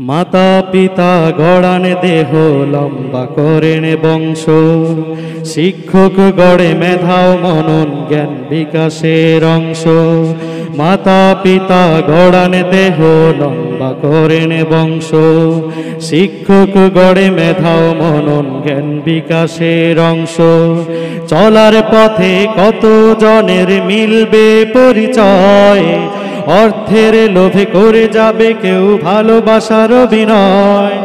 মাতা পিতা গড়ান দেহ লম্বা করেন বংশ, শিক্ষক গড়ে মেধা ও মনন জ্ঞান বিকাশের অংশ। মাতা পিতা গড়ান দেহ লম্বা করেন বংশ, শিক্ষক গড়ে মেধা ও মনন জ্ঞান বিকাশের অংশ। চলার পথে কত জনের মিলবে পরিচয়, অর্থের লোভে করে যাবে কেউ ভালোবাসার অভিনয়।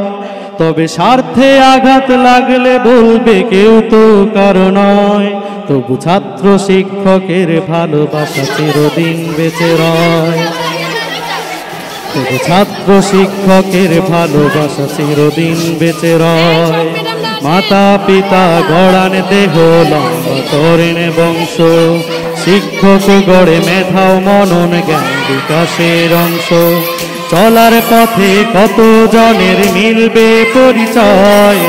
তবে স্বার্থে আঘাত লাগলে বলবে কেউ তো কারো নয়, তবু ছাত্র শিক্ষকের ভালোবাসা চিরদিন বেঁচে রয়। তবু ছাত্র শিক্ষকের ভালোবাসা চিরদিন বেঁচে রয়। মাতা পিতা গড়ান দেহ লম্বা করেন বংশ, শিক্ষক গড়ে মেধা ও মনন জ্ঞান বিকাশের অংশ। চলার পথে কত জনের মিলবে পরিচয়,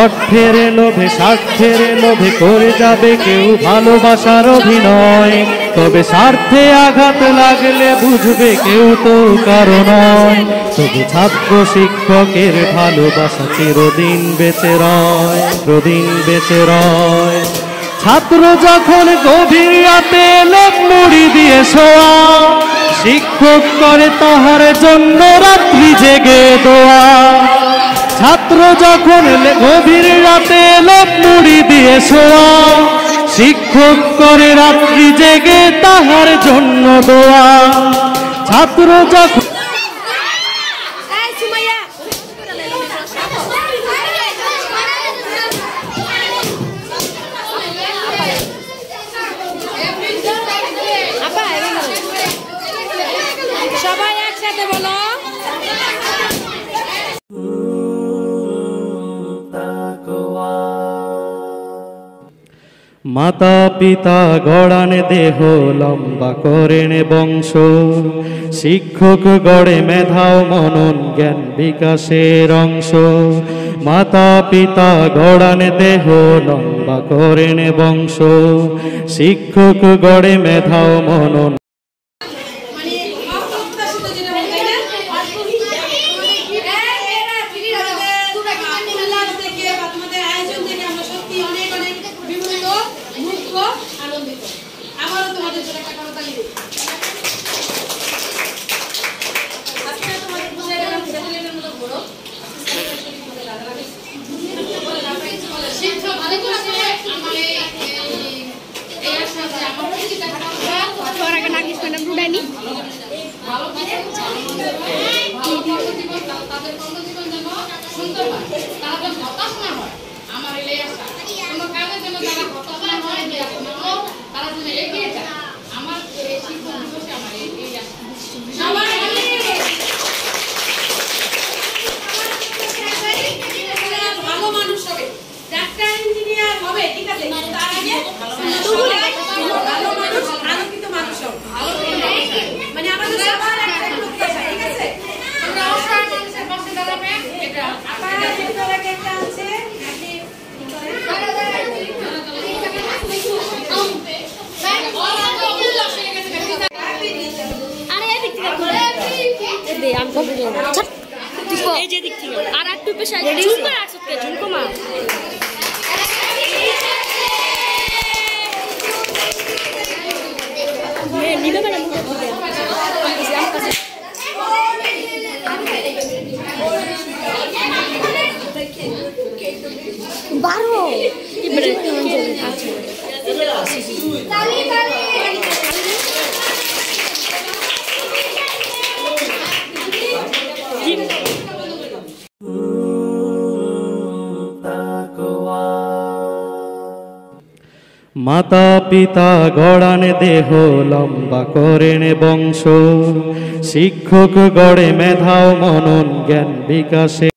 অর্থের লোভে স্বার্থের লোভে করে যাবে কেউ ভালোবাসার অভিনয়। তবে স্বার্থে আঘাত লাগলে বুঝবে কেউ তো কারো নয়, তবু ছাত্র শিক্ষকের ভালোবাসা চিরদিন বেঁচে রয়, চিরদিন বেঁচে রয়। ছাত্র যখন গভীর রাতে লোক মুড়ি দিয়ে শোয়া, শিক্ষক করে তাহার জন্য রাত্রি জেগে দোয়া। ছাত্র যখন গভীর রাতে লোক মুড়ি দিয়ে শোয়া, শিক্ষক করে রাত্রি জেগে তাহার জন্য দোয়া। ছাত্র যখন সবাই একসাথে বলো, মাতা পিতা গড়ান দেহ লম্বা করেন বংশ, শিক্ষক গড়ে মেধা ও মনন জ্ঞান বিকাশের অংশ। মাতা পিতা গড়ান দেহ লম্বা করেন বংশ, শিক্ষক গড়ে মেধা ও মনন। আর একটু পেশা ঝুমকো রাখছে, ঝুমকো মা নিবে বেলা বারো মাতা পিতা গড়ান দেহ লম্বা করেন বংশ, শিক্ষক গড়ে মেধা ও মনন জ্ঞান বিকাশে।